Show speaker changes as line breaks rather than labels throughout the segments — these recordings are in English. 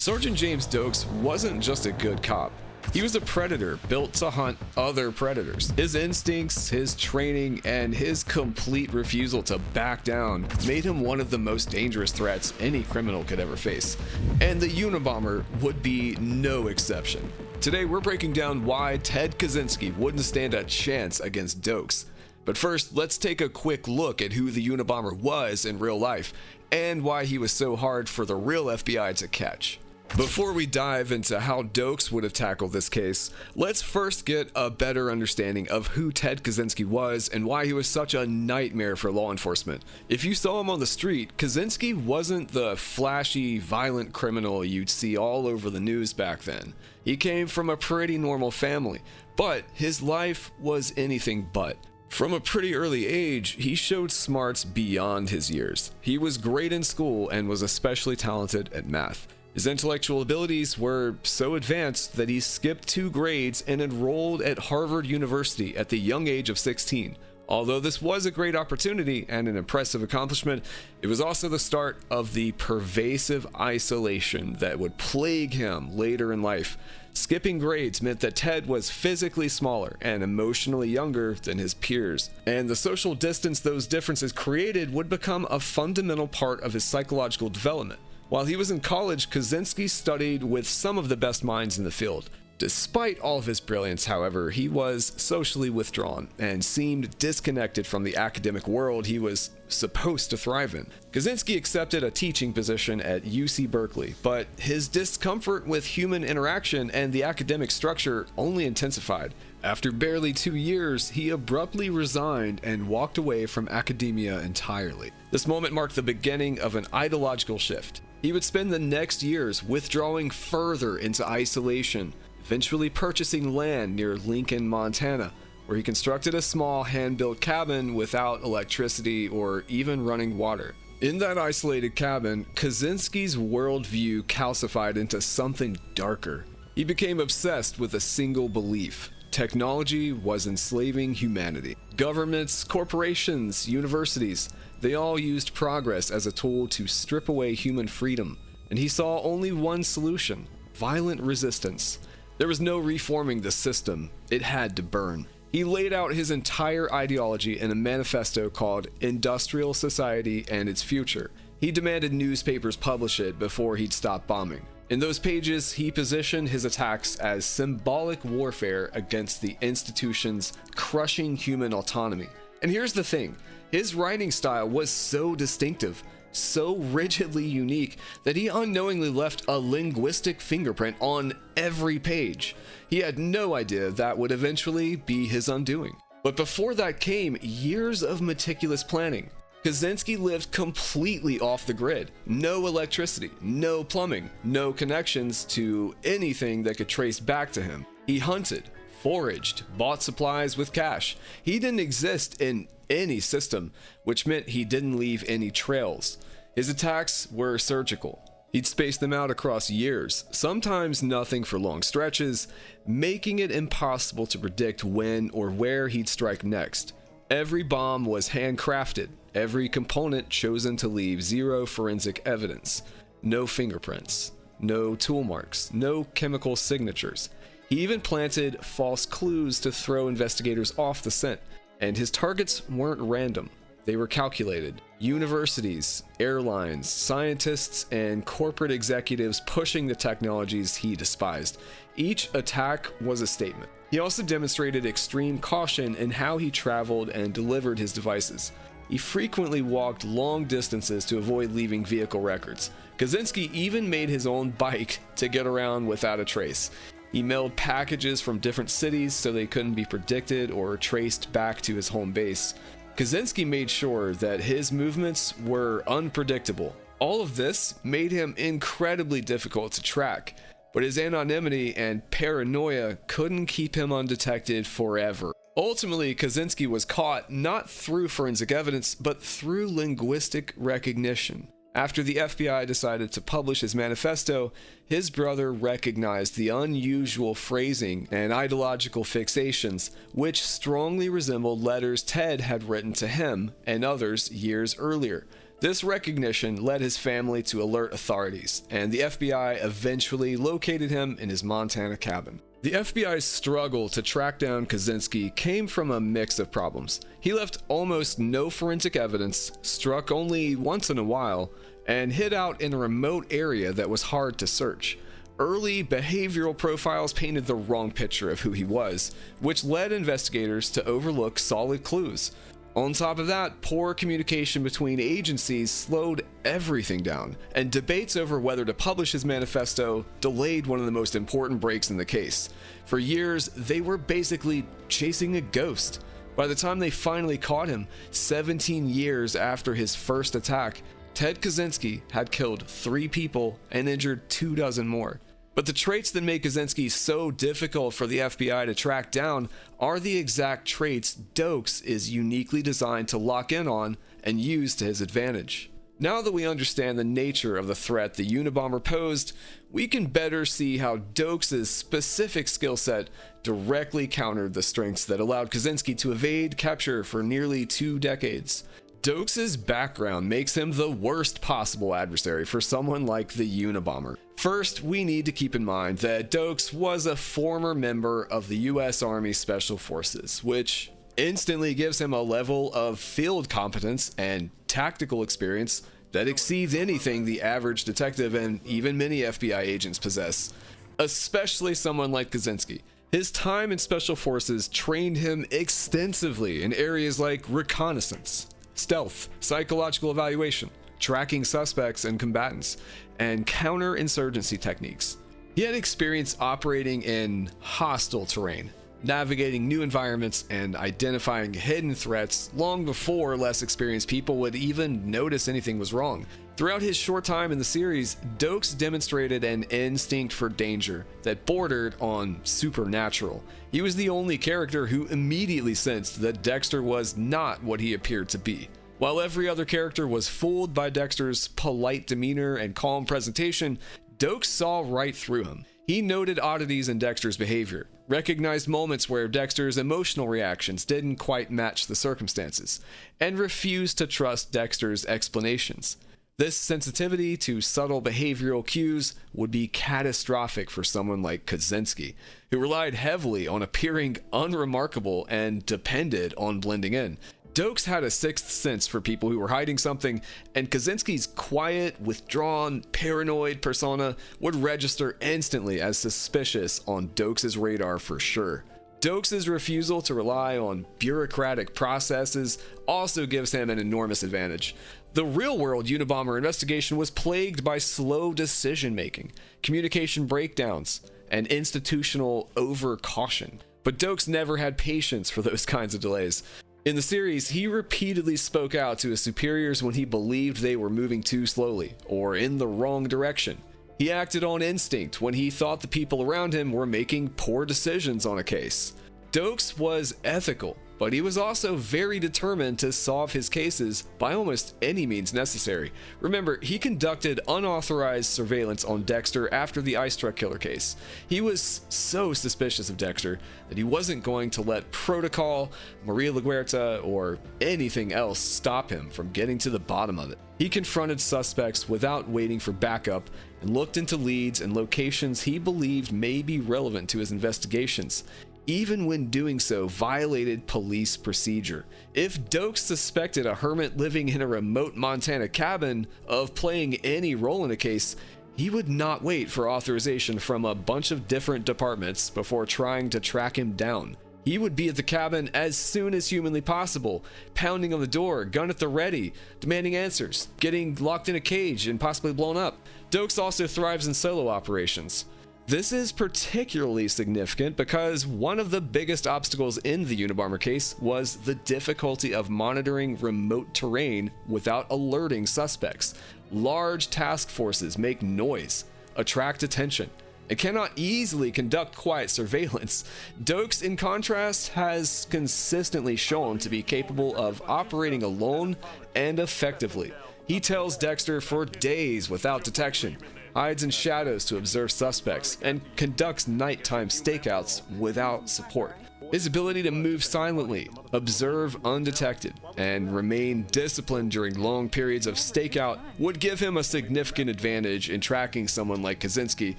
Sergeant James Doakes wasn't just a good cop. He was a predator built to hunt other predators. His instincts, his training, and his complete refusal to back down made him one of the most dangerous threats any criminal could ever face. And the Unabomber would be no exception. Today we're breaking down why Ted Kaczynski wouldn't stand a chance against Doakes. But first, let's take a quick look at who the Unabomber was in real life and why he was so hard for the real FBI to catch. Before we dive into how Doakes would have tackled this case, let's first get a better understanding of who Ted Kaczynski was and why he was such a nightmare for law enforcement. If you saw him on the street, Kaczynski wasn't the flashy, violent criminal you'd see all over the news back then. He came from a pretty normal family, but his life was anything but. From a pretty early age, he showed smarts beyond his years. He was great in school and was especially talented at math. His intellectual abilities were so advanced that he skipped 2 grades and enrolled at Harvard University at the young age of 16. Although this was a great opportunity and an impressive accomplishment, it was also the start of the pervasive isolation that would plague him later in life. Skipping grades meant that Ted was physically smaller and emotionally younger than his peers, and the social distance those differences created would become a fundamental part of his psychological development. While he was in college, Kaczynski studied with some of the best minds in the field. Despite all of his brilliance, however, he was socially withdrawn and seemed disconnected from the academic world he was supposed to thrive in. Kaczynski accepted a teaching position at UC Berkeley, but his discomfort with human interaction and the academic structure only intensified. After barely 2 years, he abruptly resigned and walked away from academia entirely. This moment marked the beginning of an ideological shift. He would spend the next years withdrawing further into isolation, eventually purchasing land near Lincoln, Montana, where he constructed a small hand-built cabin without electricity or even running water. In that isolated cabin, Kaczynski's worldview calcified into something darker. He became obsessed with a single belief: technology was enslaving humanity. Governments, corporations, universities, they all used progress as a tool to strip away human freedom, and he saw only one solution: violent resistance. There was no reforming the system, it had to burn. He laid out his entire ideology in a manifesto called Industrial Society and Its Future. He demanded newspapers publish it before he'd stop bombing. In those pages, he positioned his attacks as symbolic warfare against the institutions crushing human autonomy. And here's the thing, his writing style was so distinctive, so rigidly unique, that he unknowingly left a linguistic fingerprint on every page. He had no idea that would eventually be his undoing. But before that came years of meticulous planning. Kaczynski lived completely off the grid. No electricity, no plumbing, no connections to anything that could trace back to him. He hunted, foraged, bought supplies with cash. He didn't exist in any system, which meant he didn't leave any trails. His attacks were surgical. He'd space them out across years, sometimes nothing for long stretches, making it impossible to predict when or where he'd strike next. Every bomb was handcrafted, every component chosen to leave 0 forensic evidence. No fingerprints, no tool marks, no chemical signatures. He even planted false clues to throw investigators off the scent. And his targets weren't random, they were calculated. Universities, airlines, scientists, and corporate executives pushing the technologies he despised. Each attack was a statement. He also demonstrated extreme caution in how he traveled and delivered his devices. He frequently walked long distances to avoid leaving vehicle records. Kaczynski even made his own bike to get around without a trace. He mailed packages from different cities so they couldn't be predicted or traced back to his home base. Kaczynski made sure that his movements were unpredictable. All of this made him incredibly difficult to track, but his anonymity and paranoia couldn't keep him undetected forever. Ultimately, Kaczynski was caught not through forensic evidence, but through linguistic recognition. After the FBI decided to publish his manifesto, his brother recognized the unusual phrasing and ideological fixations, which strongly resembled letters Ted had written to him and others years earlier. This recognition led his family to alert authorities, and the FBI eventually located him in his Montana cabin. The FBI's struggle to track down Kaczynski came from a mix of problems. He left almost no forensic evidence, struck only once in a while, and hid out in a remote area that was hard to search. Early behavioral profiles painted the wrong picture of who he was, which led investigators to overlook solid clues. On top of that, poor communication between agencies slowed everything down, and debates over whether to publish his manifesto delayed one of the most important breaks in the case. For years, they were basically chasing a ghost. By the time they finally caught him, 17 years after his first attack, Ted Kaczynski had killed 3 people and injured 24 more. But the traits that make Kaczynski so difficult for the FBI to track down are the exact traits Doakes is uniquely designed to lock in on and use to his advantage. Now that we understand the nature of the threat the Unabomber posed, we can better see how Doakes' specific skill set directly countered the strengths that allowed Kaczynski to evade capture for nearly 2 decades. Doakes' background makes him the worst possible adversary for someone like the Unabomber. First, we need to keep in mind that Doakes was a former member of the US Army Special Forces, which instantly gives him a level of field competence and tactical experience that exceeds anything the average detective and even many FBI agents possess, especially someone like Kaczynski. His time in Special Forces trained him extensively in areas like reconnaissance, stealth, psychological evaluation, tracking suspects and combatants, and counterinsurgency techniques. He had experience operating in hostile terrain, navigating new environments, and identifying hidden threats long before less experienced people would even notice anything was wrong. Throughout his short time in the series, Doakes demonstrated an instinct for danger that bordered on supernatural. He was the only character who immediately sensed that Dexter was not what he appeared to be. While every other character was fooled by Dexter's polite demeanor and calm presentation, Doakes saw right through him. He noted oddities in Dexter's behavior, recognized moments where Dexter's emotional reactions didn't quite match the circumstances, and refused to trust Dexter's explanations. This sensitivity to subtle behavioral cues would be catastrophic for someone like Kaczynski, who relied heavily on appearing unremarkable and depended on blending in. Doakes had a sixth sense for people who were hiding something, and Kaczynski's quiet, withdrawn, paranoid persona would register instantly as suspicious on Doakes' radar for sure. Doakes' refusal to rely on bureaucratic processes also gives him an enormous advantage. The real-world Unabomber investigation was plagued by slow decision-making, communication breakdowns, and institutional over-caution. But Doakes never had patience for those kinds of delays. In the series, he repeatedly spoke out to his superiors when he believed they were moving too slowly, or in the wrong direction. He acted on instinct when he thought the people around him were making poor decisions on a case. Doakes was ethical, but he was also very determined to solve his cases by almost any means necessary. Remember, he conducted unauthorized surveillance on Dexter after the ice truck killer case. He was so suspicious of Dexter that he wasn't going to let protocol, Maria LaGuerta, or anything else stop him from getting to the bottom of it. He confronted suspects without waiting for backup and looked into leads and locations he believed may be relevant to his investigations, even when doing so violated police procedure. If Doakes suspected a hermit living in a remote Montana cabin of playing any role in a case, he would not wait for authorization from a bunch of different departments before trying to track him down. He would be at the cabin as soon as humanly possible, pounding on the door, gun at the ready, demanding answers, getting locked in a cage and possibly blown up. Doakes also thrives in solo operations. This is particularly significant because one of the biggest obstacles in the Unabomber case was the difficulty of monitoring remote terrain without alerting suspects. Large task forces make noise, attract attention, and cannot easily conduct quiet surveillance. Doakes, in contrast, has consistently shown to be capable of operating alone and effectively. He tails Dexter for days without detection, hides in shadows to observe suspects, and conducts nighttime stakeouts without support. His ability to move silently, observe undetected, and remain disciplined during long periods of stakeout would give him a significant advantage in tracking someone like Kaczynski,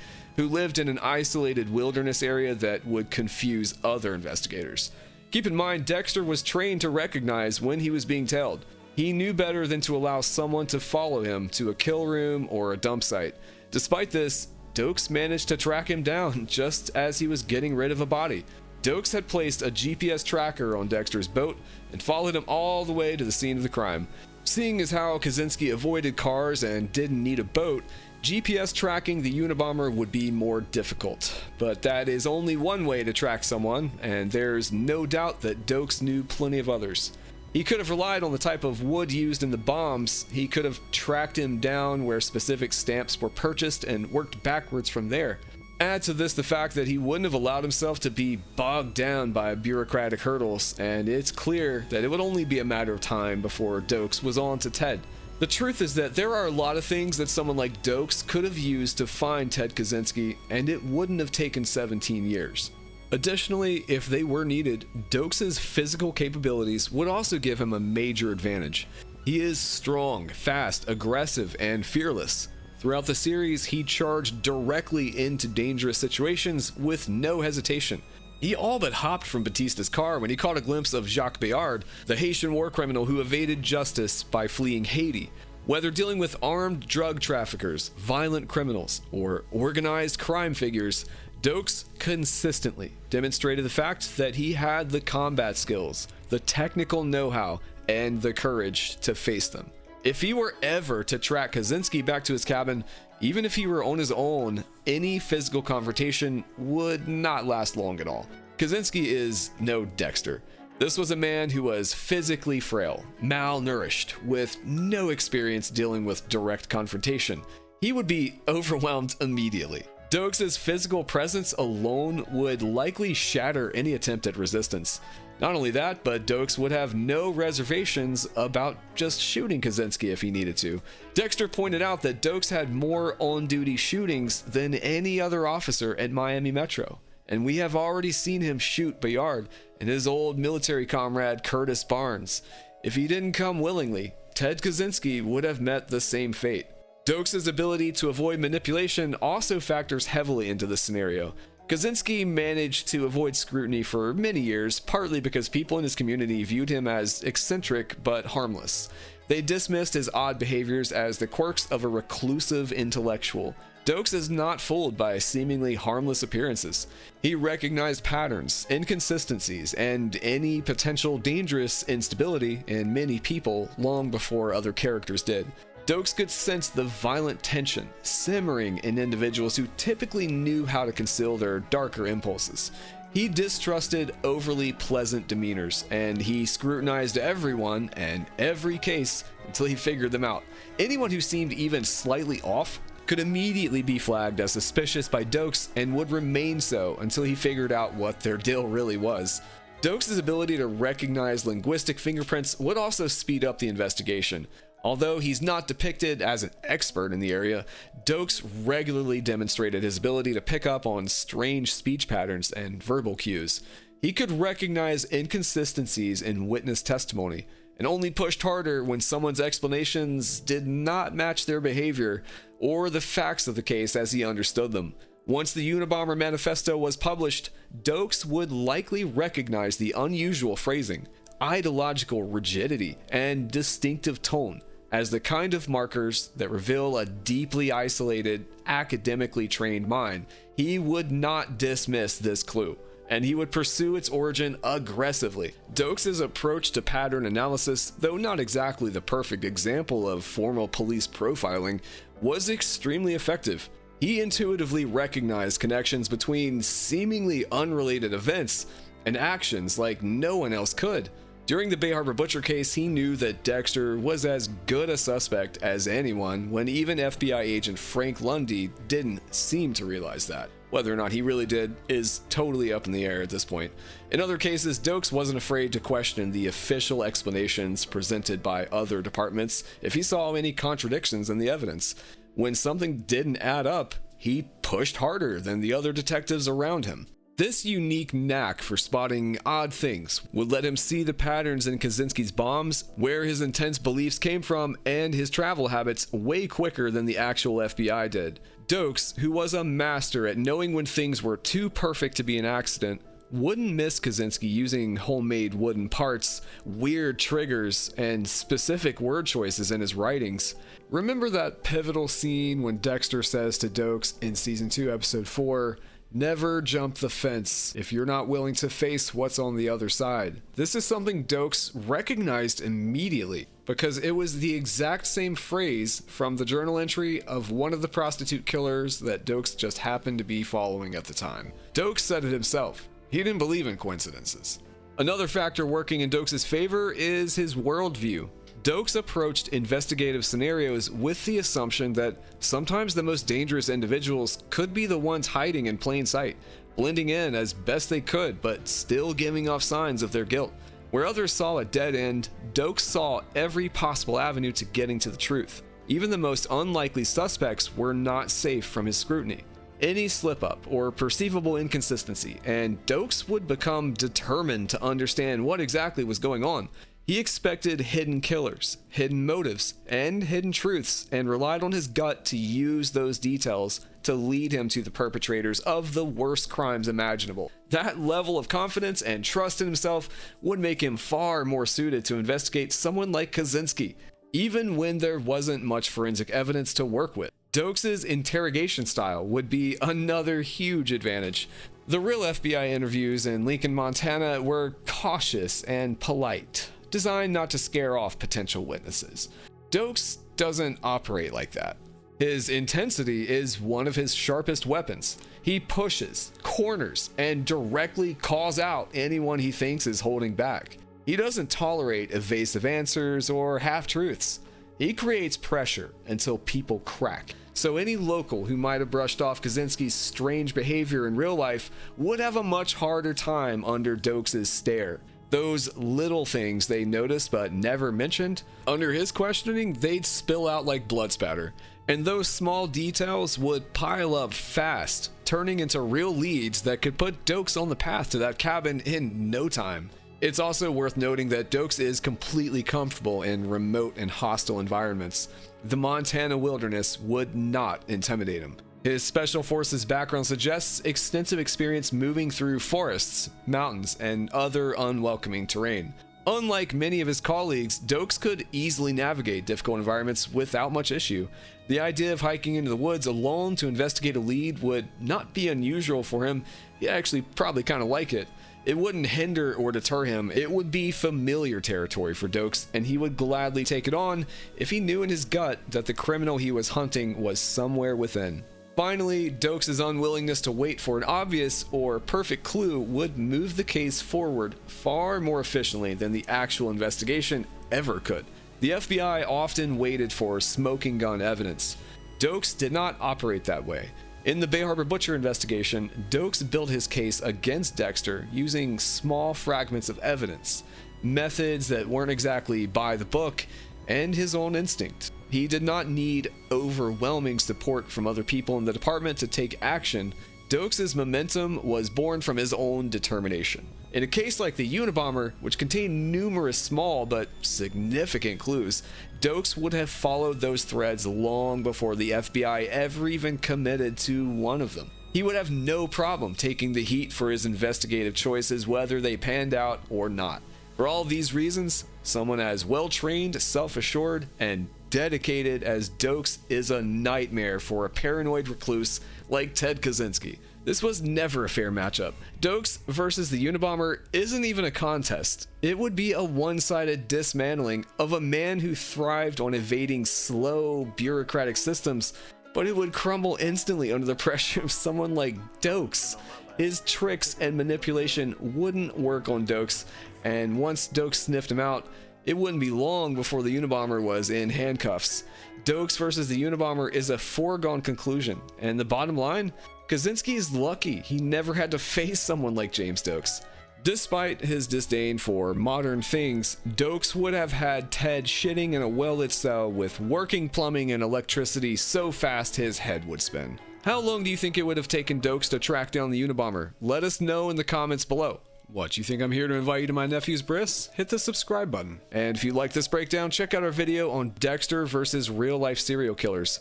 who lived in an isolated wilderness area that would confuse other investigators. Keep in mind, Dexter was trained to recognize when he was being tailed. He knew better than to allow someone to follow him to a kill room or a dump site. Despite this, Doakes managed to track him down just as he was getting rid of a body. Doakes had placed a GPS tracker on Dexter's boat and followed him all the way to the scene of the crime. Seeing as how Kaczynski avoided cars and didn't need a boat, GPS tracking the Unabomber would be more difficult. But that is only one way to track someone, and there's no doubt that Doakes knew plenty of others. He could have relied on the type of wood used in the bombs. He could have tracked him down where specific stamps were purchased and worked backwards from there. Add to this the fact that he wouldn't have allowed himself to be bogged down by bureaucratic hurdles, and it's clear that it would only be a matter of time before Doakes was on to Ted. The truth is that there are a lot of things that someone like Doakes could have used to find Ted Kaczynski, and it wouldn't have taken 17 years. Additionally, if they were needed, Doakes' physical capabilities would also give him a major advantage. He is strong, fast, aggressive, and fearless. Throughout the series, he charged directly into dangerous situations with no hesitation. He all but hopped from Batista's car when he caught a glimpse of Jacques Bayard, the Haitian war criminal who evaded justice by fleeing Haiti. Whether dealing with armed drug traffickers, violent criminals, or organized crime figures, Doakes consistently demonstrated the fact that he had the combat skills, the technical know-how, and the courage to face them. If he were ever to track Kaczynski back to his cabin, even if he were on his own, any physical confrontation would not last long at all. Kaczynski is no Dexter. This was a man who was physically frail, malnourished, with no experience dealing with direct confrontation. He would be overwhelmed immediately. Doakes' physical presence alone would likely shatter any attempt at resistance. Not only that, but Doakes would have no reservations about just shooting Kaczynski if he needed to. Dexter pointed out that Doakes had more on-duty shootings than any other officer at Miami Metro, and we have already seen him shoot Bayard and his old military comrade Curtis Barnes. If he didn't come willingly, Ted Kaczynski would have met the same fate. Doakes' ability to avoid manipulation also factors heavily into this scenario. Kaczynski managed to avoid scrutiny for many years, partly because people in his community viewed him as eccentric but harmless. They dismissed his odd behaviors as the quirks of a reclusive intellectual. Doakes is not fooled by seemingly harmless appearances. He recognized patterns, inconsistencies, and any potential dangerous instability in many people long before other characters did. Doakes could sense the violent tension simmering in individuals who typically knew how to conceal their darker impulses. He distrusted overly pleasant demeanors, and he scrutinized everyone and every case until he figured them out. Anyone who seemed even slightly off could immediately be flagged as suspicious by Doakes and would remain so until he figured out what their deal really was. Doakes' ability to recognize linguistic fingerprints would also speed up the investigation. Although he's not depicted as an expert in the area, Doakes regularly demonstrated his ability to pick up on strange speech patterns and verbal cues. He could recognize inconsistencies in witness testimony, and only pushed harder when someone's explanations did not match their behavior or the facts of the case as he understood them. Once the Unabomber manifesto was published, Doakes would likely recognize the unusual phrasing, ideological rigidity, and distinctive tone as the kind of markers that reveal a deeply isolated, academically trained mind. He would not dismiss this clue, and he would pursue its origin aggressively. Doakes' approach to pattern analysis, though not exactly the perfect example of formal police profiling, was extremely effective. He intuitively recognized connections between seemingly unrelated events and actions like no one else could. During the Bay Harbor Butcher case, he knew that Dexter was as good a suspect as anyone when even FBI agent Frank Lundy didn't seem to realize that. Whether or not he really did is totally up in the air at this point. In other cases, Doakes wasn't afraid to question the official explanations presented by other departments if he saw any contradictions in the evidence. When something didn't add up, he pushed harder than the other detectives around him. This unique knack for spotting odd things would let him see the patterns in Kaczynski's bombs, where his intense beliefs came from, and his travel habits way quicker than the actual FBI did. Doakes, who was a master at knowing when things were too perfect to be an accident, wouldn't miss Kaczynski using homemade wooden parts, weird triggers, and specific word choices in his writings. Remember that pivotal scene when Dexter says to Doakes in Season 2, Episode 4, "Never jump the fence if you're not willing to face what's on the other side." This is something Doakes recognized immediately, because it was the exact same phrase from the journal entry of one of the prostitute killers that Doakes just happened to be following at the time. Doakes said it himself. He didn't believe in coincidences. Another factor working in Doakes' favor is his worldview. Doakes approached investigative scenarios with the assumption that sometimes the most dangerous individuals could be the ones hiding in plain sight, blending in as best they could, but still giving off signs of their guilt. Where others saw a dead end, Doakes saw every possible avenue to getting to the truth. Even the most unlikely suspects were not safe from his scrutiny. Any slip-up or perceivable inconsistency, and Doakes would become determined to understand what exactly was going on. He expected hidden killers, hidden motives, and hidden truths, and relied on his gut to use those details to lead him to the perpetrators of the worst crimes imaginable. That level of confidence and trust in himself would make him far more suited to investigate someone like Kaczynski, even when there wasn't much forensic evidence to work with. Doakes' interrogation style would be another huge advantage. The real FBI interviews in Lincoln, Montana were cautious and polite, designed not to scare off potential witnesses. Doakes doesn't operate like that. His intensity is one of his sharpest weapons. He pushes, corners, and directly calls out anyone he thinks is holding back. He doesn't tolerate evasive answers or half-truths. He creates pressure until people crack. So any local who might have brushed off Kaczynski's strange behavior in real life would have a much harder time under Doakes' stare. Those little things they noticed but never mentioned, under his questioning, they'd spill out like blood spatter. And those small details would pile up fast, turning into real leads that could put Doakes on the path to that cabin in no time. It's also worth noting that Doakes is completely comfortable in remote and hostile environments. The Montana wilderness would not intimidate him. His Special Forces background suggests extensive experience moving through forests, mountains, and other unwelcoming terrain. Unlike many of his colleagues, Doakes could easily navigate difficult environments without much issue. The idea of hiking into the woods alone to investigate a lead would not be unusual for him. He'd actually probably kind of like it. It wouldn't hinder or deter him. It would be familiar territory for Doakes, and he would gladly take it on if he knew in his gut that the criminal he was hunting was somewhere within. Finally, Doakes' unwillingness to wait for an obvious or perfect clue would move the case forward far more efficiently than the actual investigation ever could. The FBI often waited for smoking gun evidence. Doakes did not operate that way. In the Bay Harbor Butcher investigation, Doakes built his case against Dexter using small fragments of evidence, methods that weren't exactly by the book, and his own instinct. He did not need overwhelming support from other people in the department to take action. Doakes' momentum was born from his own determination. In a case like the Unabomber, which contained numerous small but significant clues, Doakes would have followed those threads long before the FBI ever even committed to one of them. He would have no problem taking the heat for his investigative choices, whether they panned out or not. For all these reasons, someone as well-trained, self-assured, and dedicated as Doakes is a nightmare for a paranoid recluse like Ted Kaczynski. This was never a fair matchup. Doakes versus the Unabomber isn't even a contest. It would be a one-sided dismantling of a man who thrived on evading slow, bureaucratic systems, but it would crumble instantly under the pressure of someone like Doakes. His tricks and manipulation wouldn't work on Doakes, and once Doakes sniffed him out, it wouldn't be long before the Unabomber was in handcuffs. Doakes versus the Unabomber is a foregone conclusion, and the bottom line? Kaczynski is lucky he never had to face someone like James Doakes. Despite his disdain for modern things, Doakes would have had Ted shitting in a well-lit cell with working plumbing and electricity so fast his head would spin. How long do you think it would have taken Doakes to track down the Unabomber? Let us know in the comments below. What, you think I'm here to invite you to my nephew's bris? Hit the subscribe button. And if you like this breakdown, check out our video on Dexter versus real life serial killers.